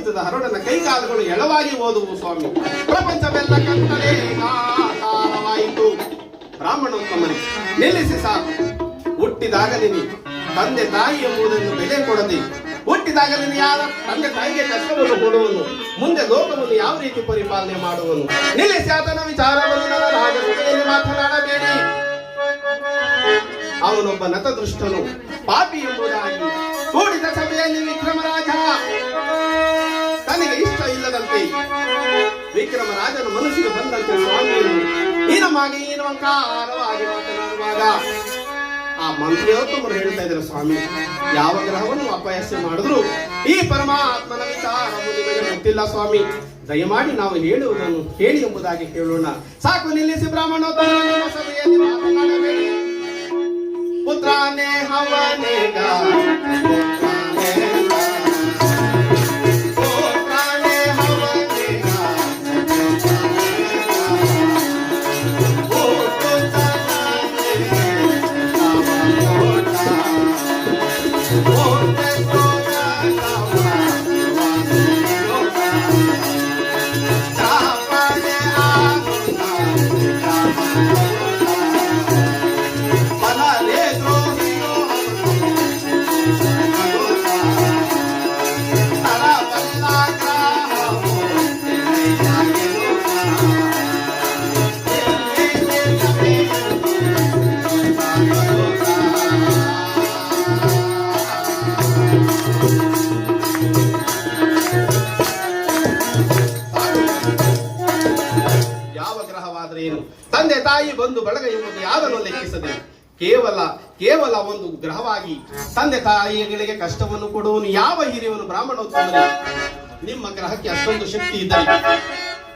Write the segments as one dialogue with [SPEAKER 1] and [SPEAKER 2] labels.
[SPEAKER 1] ಕಾಗಿತದ ಹರಡನ ಕೈಕಾಲುಗಳು ಎಳವಾಗಿ ಓದುವು ಸ್ವಾಮಿ. ಪ್ರಪಂಚವೆಲ್ಲ ಕತ್ತಲೆ ಕಾಕಾರವಾಯಿತು. ಬ್ರಾಹ್ಮಣೋತ್ತಮನೇ ನಿಲ್ಲಿಸಿ ಸಾಕು. ಹುಟ್ಟಿದಾಗಲೇ ತಂದೆ ತಾಯಿ ಎಂಬುದನ್ನು ಬೆಲೆ ಕೊಡದೆ, ಹುಟ್ಟಿದಾಗಲೇ ಯಾರ ತಂದೆ ತಾಯಿಗೆ ಕಷ್ಟವನ್ನು ಕೊಡುವನು, ಮುಂದೆ ಲೋಕವನ್ನು ಯಾವ ರೀತಿ ಪರಿಪಾಲನೆ ಮಾಡುವನು. ನಿಲ್ಲಿಸಿ ಆತನ ವಿಚಾರವನ್ನು ನನ್ನ ರಾಜಸಭೆಯಲ್ಲಿ ಮಾತನಾಡಬೇಡಿ. ಅವನೊಬ್ಬ ನತದೃಷ್ಟನು, ಪಾಪಿ ಎಂಬುದಾಗಿ ಕೂಡಿದ ಸಭೆಯಲ್ಲಿ ವಿಕ್ರಮರಾಜ ತನಗೆ ಇಷ್ಟ ಇಲ್ಲದಂತೆ ವಿಕ್ರಮರಾಜನ ಮನಸ್ಸಿಗೆ ಬಂದಂತೆ ಸ್ವಾಮಿಯನ್ನು ಹೀನವಾಗಿ ಹೀನವಂಕಾರವಾಗಿ ಮಾತನಾಡುವಾಗ ಆ ಮಂತ್ರಿಯೋತ್ತಮರು ಹೇಳ್ತಾ ಇದ್ದಾರೆ, ಸ್ವಾಮಿ ಯಾವ ಗ್ರಹವನ್ನು ಅಪಯಸ್ಸೆ ಮಾಡಿದ್ರು ಈ ಪರಮಾತ್ಮನ ವಿಚಾರವು ನಿಮಗೆ ಗೊತ್ತಿಲ್ಲ ಸ್ವಾಮಿ. ದಯಮಾಡಿ ನಾವು ಹೇಳುವುದನ್ನು ಹೇಳಿ ಎಂಬುದಾಗಿ ಕೇಳೋಣ. ಸಾಕು, ನಿಲ್ಲಿಸಿ ಬ್ರಾಹ್ಮಣೋತ್ತಮರ ಸಭೆಯಲ್ಲಿ ಮಾತನಾಡಬೇಡಿ. ಪುತ್ರಾನೇ ಹವನೇಗ ತಂದೆ ತಾಯಿ ಬಂಧು ಬಳಗ ಎಂಬುದು ಯಾರನ್ನು ಲೆಕ್ಕಿಸದೆ ಕೇವಲ ಒಂದು ಗ್ರಹವಾಗಿ ತಂದೆ ತಾಯಿಗಳಿಗೆ ಕಷ್ಟವನ್ನು ಕೊಡುವನು ಯಾವ ಹಿರಿಯವನು ಬ್ರಾಹ್ಮಣೋತ್ತಮನೇ? ನಿಮ್ಮ ಗ್ರಹಕ್ಕೆ ಅಷ್ಟೊಂದು ಶಕ್ತಿ ಇದ್ದರೆ,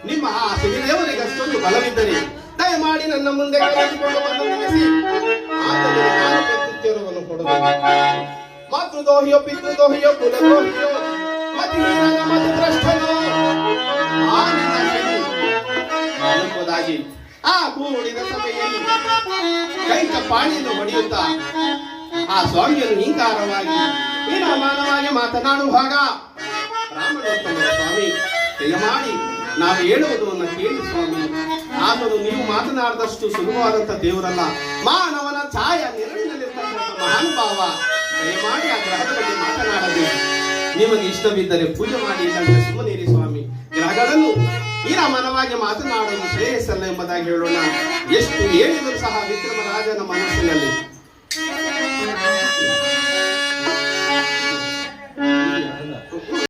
[SPEAKER 1] ನಿಮ್ಮ ಆ ಸಿರಿದೇವರಿಗೆ ಅಷ್ಟೊಂದು ಬಲವಿದ್ದರೆ ದಯಮಾಡಿ ನನ್ನ ಮುಂದೆ ಕರೆದುಕೊಂಡು ಬಂದು ನಿಲ್ಲಿಸಿ. ಆದರೆ ನಾನು ಪ್ರತ್ಯುತ್ತರವನ್ನು ಕೊಡಬೇಕು. ಮಾತೃದೋಹಿಯೋ ಪಿತೃದೋಹಿಯೋ ಕುಲದೋಹಿಯೋ ಮತಿಹೀನನ ಮತಿಭ್ರಷ್ಟನೋ ಆನಿನ ಶನಿ ಎಂಬುದಾಗಿ ಆ ಕೂಡಿದ ಸಭೆಯಲ್ಲಿ ಕೈ ಚಪ್ಪಾಣಿಯನ್ನು ಹೊಡೆಯುತ್ತಾ ಆ ಸ್ವಾಮಿಯನ್ನು ಹಿಂಕಾರವಾಗಿ ಹೀನಮಾನವಾಗಿ ಮಾತನಾಡುವಾಗ ಬ್ರಾಹ್ಮಣೋತ್ತಮ ಸ್ವಾಮಿ ದಯಮಾಡಿ ನಾವು ಹೇಳುವುದನ್ನು ಕೇಳಿ ಸ್ವಾಮಿ. ಆದರೂ ನೀವು ಮಾತನಾಡಿದಷ್ಟು ಸುಲಭವಾದಂತ ದೇವರಲ್ಲ, ಮಾನವನ ಛಾಯ ನೆರಳಿನಲ್ಲಿರ್ತಕ್ಕಂಥ ಮಹಾನುಭಾವ. ದಯಮಾಡಿ ಆ ಗ್ರಹದ ಬಗ್ಗೆ ಮಾತನಾಡದೆ, ನಿಮಗೆ ಇಷ್ಟವಿದ್ದರೆ ಪೂಜೆ ಮಾಡಿ, ಇಲ್ಲಂದ್ರೆ ಸುಮ್ಮನಿರಿ ಸ್ವಾಮಿ. ಗ್ರಹಗಳನ್ನು ಹೀನಮಾನವಾಗಿ ಮಾತನಾಡುವುದು ಶ್ರೇಯಸ್ಸಲ್ಲ ಎಂಬುದಾಗಿ ಹೇಳೋಣ. ಎಷ್ಟು ಹೇಳಿದರೂ ಸಹ ವಿಕ್ರಮರಾಜನ ಮನಸ್ಸಿನಲ್ಲಿ